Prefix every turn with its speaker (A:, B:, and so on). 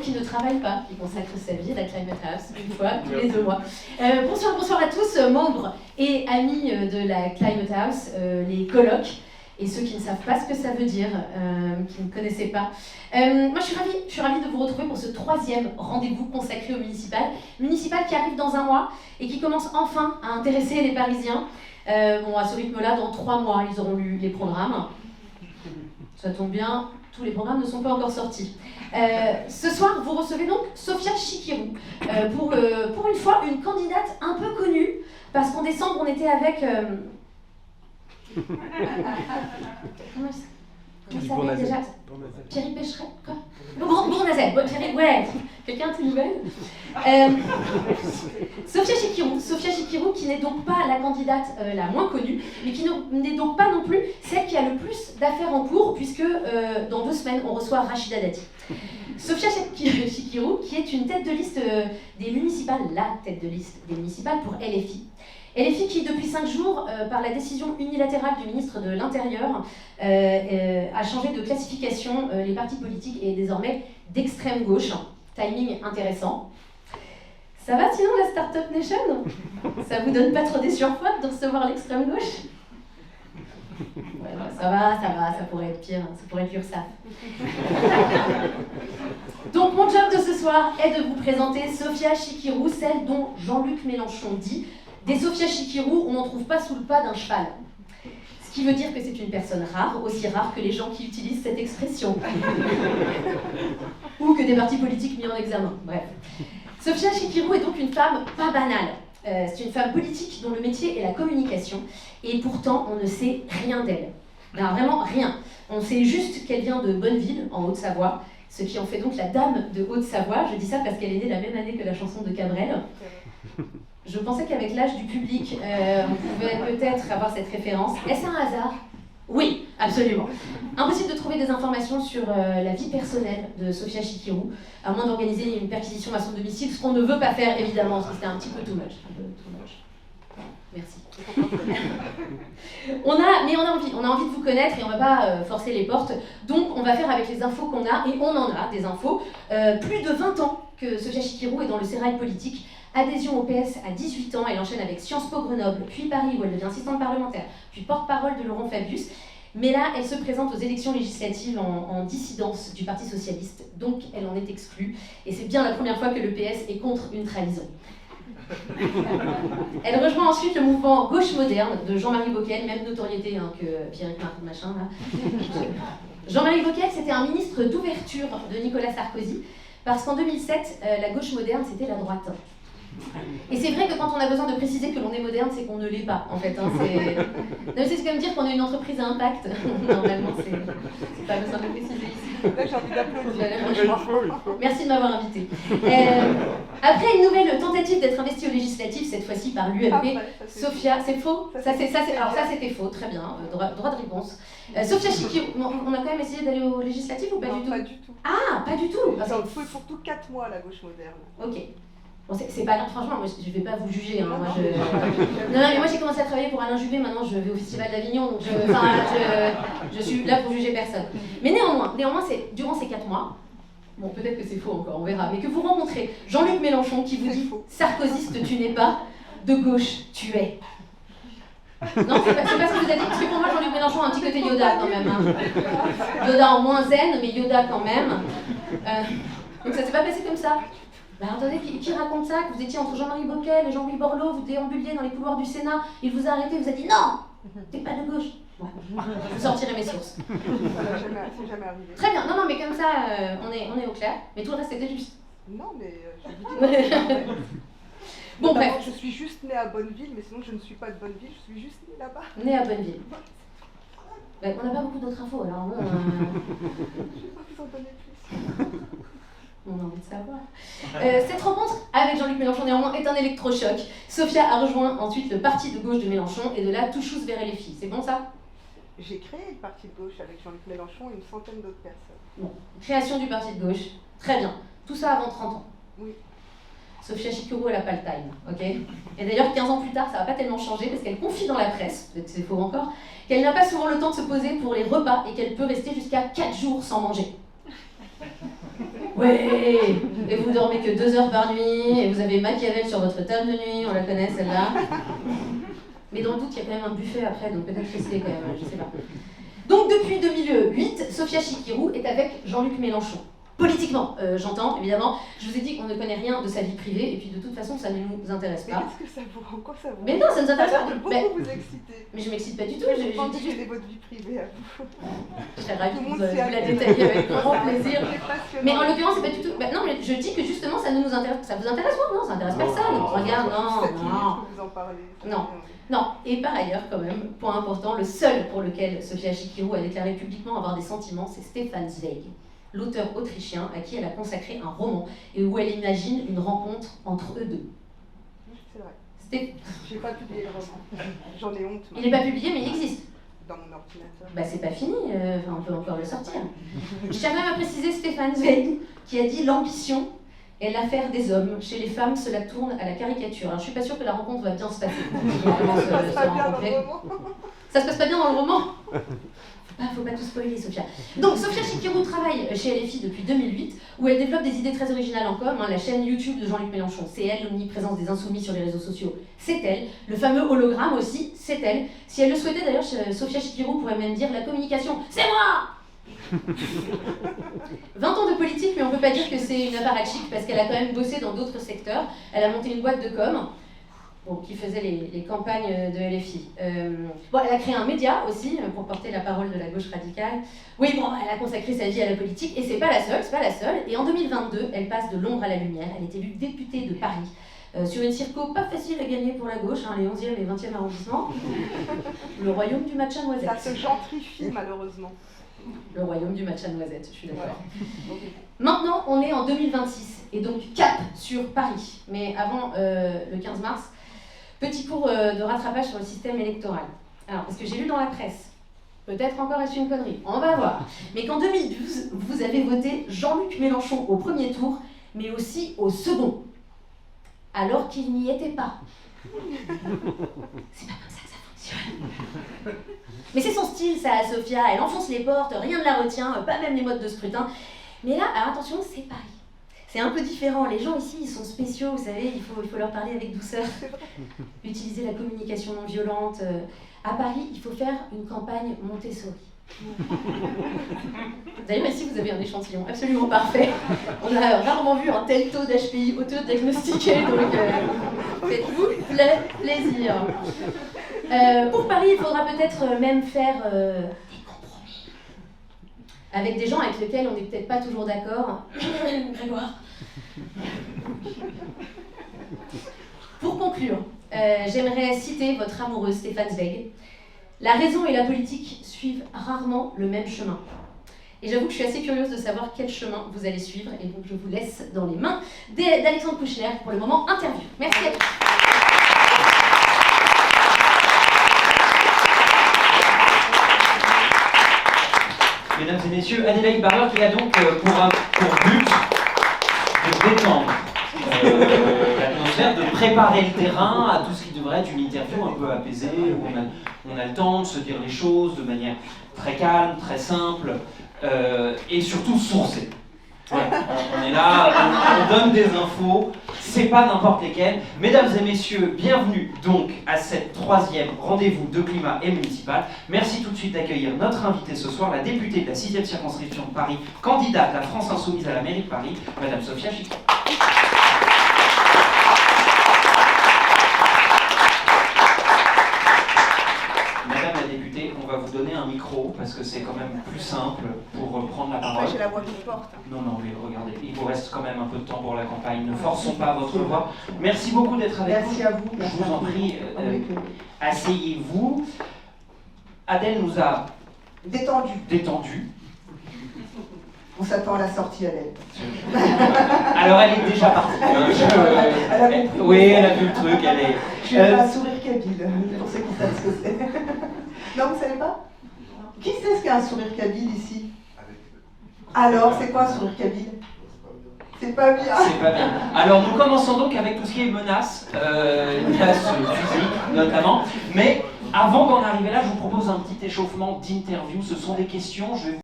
A: qui ne travaille pas, qui consacre sa vie à la Climate House, une fois tous les 2 mois. Bonsoir à tous, membres et amis de la Climate House, les colocs, et ceux qui ne savent pas ce que ça veut dire, qui ne connaissaient pas. Moi, je suis ravie de vous retrouver pour ce 3e rendez-vous consacré au municipal qui arrive dans 1 mois et qui commence enfin à intéresser les Parisiens. À ce rythme-là, dans 3 mois, ils auront lu les programmes. Ça tombe bien, tous les programmes ne sont pas encore sortis. Ce soir, vous recevez donc Sophia Chikirou, pour une fois une candidate un peu connue, parce qu'en décembre, on était avec... Comment ça s'appelle déjà? Pierre Pécheret, quoi? Bournazel, Pierre, ouais, quelqu'un a tes nouvelles? Sophia Chikirou, qui n'est donc pas la candidate la moins connue, mais qui n'est donc pas non plus celle qui a le plus d'affaires en cours, puisque dans 2 semaines, on reçoit Rachida Dati. Sophia Chikirou, qui est une tête de liste des municipales, la tête de liste des municipales pour LFI. LFI qui, depuis 5 jours, par la décision unilatérale du ministre de l'Intérieur, a changé de classification. Les partis politiques et désormais d'extrême gauche. Timing intéressant. Ça va sinon la Startup Nation? Ça vous donne pas trop des surfroides de recevoir l'extrême gauche? Ouais, ça va, ça pourrait être pire, ça pourrait être l'URSSAF. Donc mon job de ce soir est de vous présenter Sophia Chikirou, celle dont Jean-Luc Mélenchon dit des Sophia Chikirou, on n'en trouve pas sous le pas d'un cheval. Ce qui veut dire que c'est une personne rare, aussi rare que les gens qui utilisent cette expression. Ou que des partis politiques mis en examen, bref. Sophia Chikirou est donc une femme pas banale. C'est une femme politique dont le métier est la communication, et pourtant on ne sait rien d'elle. Ben, vraiment rien. On sait juste qu'elle vient de Bonneville, en Haute-Savoie, ce qui en fait donc la dame de Haute-Savoie. Je dis ça parce qu'elle est née la même année que la chanson de Cabrel. Je pensais qu'avec l'âge du public, on pouvait peut-être avoir cette référence. Est-ce un hasard? Oui, absolument. Impossible de trouver des informations sur la vie personnelle de Sophia Chikirou, à moins d'organiser une perquisition à son domicile, ce qu'on ne veut pas faire évidemment, parce que c'était un petit peu too much. Merci. On a envie de vous connaître et on ne va pas forcer les portes, donc on va faire avec les infos qu'on a, et on en a des infos. Plus de 20 ans que Sophia Chikirou est dans le sérail politique. Adhésion au PS à 18 ans, elle enchaîne avec Sciences Po Grenoble, puis Paris où elle devient assistante parlementaire, puis porte-parole de Laurent Fabius. Mais là, elle se présente aux élections législatives en dissidence du Parti Socialiste, donc elle en est exclue. Et c'est bien la première fois que le PS est contre une trahison. Elle rejoint ensuite le mouvement Gauche Moderne de Jean-Marie Bockel, même notoriété que Pierrick Machin là. Jean-Marie Bockel, c'était un ministre d'ouverture de Nicolas Sarkozy, parce qu'en 2007, la gauche moderne, c'était la droite. Et c'est vrai que quand on a besoin de préciser que l'on est moderne, c'est qu'on ne l'est pas, en fait. C'est comme dire qu'on est une entreprise à impact. Normalement, c'est pas besoin de préciser ici.
B: Là, j'ai envie d'applaudir.
A: Merci de m'avoir invité. Après une nouvelle tentative d'être investie aux législatives, cette fois-ci par l'UMP, Sophia, c'est faux? Alors ça, c'était faux, très bien, droit de réponse. Sophia Chikirou, on a quand même essayé d'aller aux législatives ou pas du tout?
B: Pas du tout.
A: Ah, pas du tout.
B: Il faut pour tout 4 mois, la gauche moderne.
A: Ok. Bon, c'est pas grave, franchement, moi je vais pas vous juger. Hein. Mais moi j'ai commencé à travailler pour Alain Juppé, maintenant je vais au Festival d'Avignon, donc je suis là pour juger personne. Mais néanmoins c'est durant ces 4 mois, bon peut-être que c'est faux encore, on verra, mais que vous rencontrez Jean-Luc Mélenchon qui vous dit « Sarkozyste tu n'es pas, de gauche tu es ». Non, c'est pas ce que vous avez dit, parce que pour moi Jean-Luc Mélenchon a un petit côté Yoda quand même. Hein. Yoda en moins zen, mais Yoda quand même. Donc ça s'est pas passé comme ça. Bah attendez, qui raconte ça? Que vous étiez entre Jean-Marie Bockel et Jean-Louis Borloo, vous déambuliez dans les couloirs du Sénat, il vous a arrêté, vous a dit non, t'es pas de gauche. Ouais. Je sortirai mes sources.
B: C'est jamais arrivé.
A: Très bien, non, mais comme ça, on est au clair, mais tout le reste c'était juste.
B: Non, mais je vous dis.
A: Bon, bref.
B: Je suis juste née à Bonneville, mais sinon je ne suis pas de Bonneville, je suis juste née là-bas.
A: Née à Bonneville. Bah, on n'a pas beaucoup d'autres infos, alors bon.
B: Je vais pas vous en donner plus.
A: On a envie de savoir. Cette rencontre avec Jean-Luc Mélenchon, néanmoins, est un électrochoc. Sophia a rejoint ensuite le parti de gauche de Mélenchon et de là, tout chose vers LFI. C'est bon ça?
B: J'ai créé le parti de gauche avec Jean-Luc Mélenchon et une centaine d'autres personnes.
A: Bon, création du parti de gauche. Très bien. Tout ça avant 30 ans.
B: Oui.
A: Sophia Chikirou, elle n'a pas le time, ok? Et d'ailleurs, 15 ans plus tard, ça va pas tellement changer parce qu'elle confie dans la presse, peut-être que c'est faux encore, qu'elle n'a pas souvent le temps de se poser pour les repas et qu'elle peut rester jusqu'à 4 jours sans manger. Ouais. Et vous dormez que 2 heures par nuit, et vous avez Machiavel sur votre table de nuit, on la connaît celle-là. Mais dans le doute, il y a quand même un buffet après, donc peut-être que c'est quand même, je sais pas. Donc depuis 2008, Sophia Chikirou est avec Jean-Luc Mélenchon. Politiquement, j'entends, évidemment. Je vous ai dit qu'on ne connaît rien de sa vie privée, et puis de toute façon, ça ne nous intéresse pas.
B: Mais qu'est-ce que ça vous rend? Quoi ça vous?
A: Mais non, ça ne nous intéresse pas.
B: Beaucoup vous exciter.
A: Mais je m'excite pas du tout.
B: Je pense que c'est votre vie privée à vous.
A: Je serais ravie de vous la détailler avec grand plaisir. Mais en l'occurrence, c'est pas du tout. Bah, non, mais je dis que justement, ça ne nous intéresse. Ça vous intéresse pas? Non, ça intéresse personne. Regarde, non.
B: Vous en parlez.
A: Non. Non, et par ailleurs, quand même, point important, le seul pour lequel Sophia Chikirou a déclaré publiquement avoir des sentiments, c'est Stefan Zweig, l'auteur autrichien à qui elle a consacré un roman et où elle imagine une rencontre entre eux deux.
B: C'est vrai. J'ai pas publié le roman. J'en ai honte.
A: Il n'est pas publié, mais il existe.
B: Dans mon ordinateur.
A: Bah c'est pas fini, on peut encore le sortir. Je tiens même à préciser Stefan Zweig qui a dit l'ambition est l'affaire des hommes. Chez les femmes, cela tourne à la caricature. Alors, je suis pas sûre que la rencontre va bien se passer. Ça se passe pas bien dans le roman. Faut pas tout spoiler, Sophia. Donc, Sophia Chikirou travaille chez LFI depuis 2008, où elle développe des idées très originales en com. La chaîne YouTube de Jean-Luc Mélenchon, c'est elle. L'omniprésence des insoumis sur les réseaux sociaux, c'est elle. Le fameux hologramme aussi, c'est elle. Si elle le souhaitait, d'ailleurs, Sophia Chikirou pourrait même dire la communication, c'est moi. 20 ans de politique, mais on peut pas dire que c'est une apparatchik parce qu'elle a quand même bossé dans d'autres secteurs. Elle a monté une boîte de com qui faisait les campagnes de LFI. Elle a créé un média aussi pour porter la parole de la gauche radicale. Oui, bon, elle a consacré sa vie à la politique et c'est pas la seule. Et en 2022, elle passe de l'ombre à la lumière. Elle est élue députée de Paris. Sur une circo pas facile à gagner pour la gauche, les 11e et 20e arrondissements. Le royaume du matcha noisette.
B: Ça se gentrifie malheureusement.
A: Le royaume du matcha noisette, je suis d'accord. Maintenant, on est en 2026, et donc cap sur Paris. Mais avant le 15 mars, petit cours de rattrapage sur le système électoral. Alors, parce que j'ai lu dans la presse, peut-être encore est-ce une connerie, on va voir. Mais qu'en 2012, vous avez voté Jean-Luc Mélenchon au premier tour, mais aussi au second, alors qu'il n'y était pas. C'est pas comme ça que ça fonctionne. Mais c'est son style, ça, Sophia. Elle enfonce les portes, rien ne la retient, pas même les modes de scrutin. Mais là, alors attention, c'est Paris. C'est un peu différent. Les gens ici, ils sont spéciaux, vous savez, il faut leur parler avec douceur. Utiliser la communication non violente. À Paris, il faut faire une campagne Montessori. D'ailleurs, ici, vous avez un échantillon absolument parfait. On a rarement vu un tel taux d'HPI auto-diagnostiqué, donc faites-vous plaisir. Pour Paris, il faudra peut-être même faire des compromis avec des gens avec lesquels on n'est peut-être pas toujours d'accord. Grégoire. Pour conclure, j'aimerais citer votre amoureux Stefan Zweig. La raison et la politique suivent rarement le même chemin. Et j'avoue que je suis assez curieuse de savoir quel chemin vous allez suivre, et donc je vous laisse dans les mains d'Alexandre Kouchner pour le moment interview. Merci à tous.
C: Mesdames et messieurs, Adélaïde Barreur qui a donc pour but de détendre l'atmosphère, de préparer le terrain à tout ce qui devrait être une interview un peu apaisée, où on a le temps de se dire les choses de manière très calme, très simple et surtout sourcée. Ouais, on est là, on donne des infos, c'est pas n'importe lesquelles. Mesdames et messieurs, bienvenue donc à cette 3e rendez-vous de climat et municipal. Merci tout de suite d'accueillir notre invitée ce soir, la députée de la 6e circonscription de Paris, candidate de la France Insoumise à la mairie de Paris, Madame Sophia Chikirou. Madame la députée, on va vous donner un micro parce que c'est quand même plus simple pour prendre la parole.
B: Après, j'ai la voix qui porte.
C: Non, mais regardez, il vous reste quand même un peu de temps pour la campagne. Ne forçons pas votre voix. Merci beaucoup d'être avec nous.
B: Merci à vous.
C: Je vous en prie, asseyez-vous. Adèle nous a détendu.
D: On s'attend à la sortie, Adèle.
C: Alors elle est déjà partie. Oui, elle a vu le truc, elle est...
D: Je suis un sourire kabyle, pour ceux qui savent ce que c'est. Non, vous savez pas? Qui sait ce qu'est un sourire kabyle ici? Alors, c'est quoi un sourire kabyle? C'est pas bien.
C: C'est pas bien. Alors nous commençons donc avec tout ce qui est menaces physiques notamment. Mais avant d'en arriver là, je vous propose un petit échauffement d'interview. Ce sont des questions, je vais vous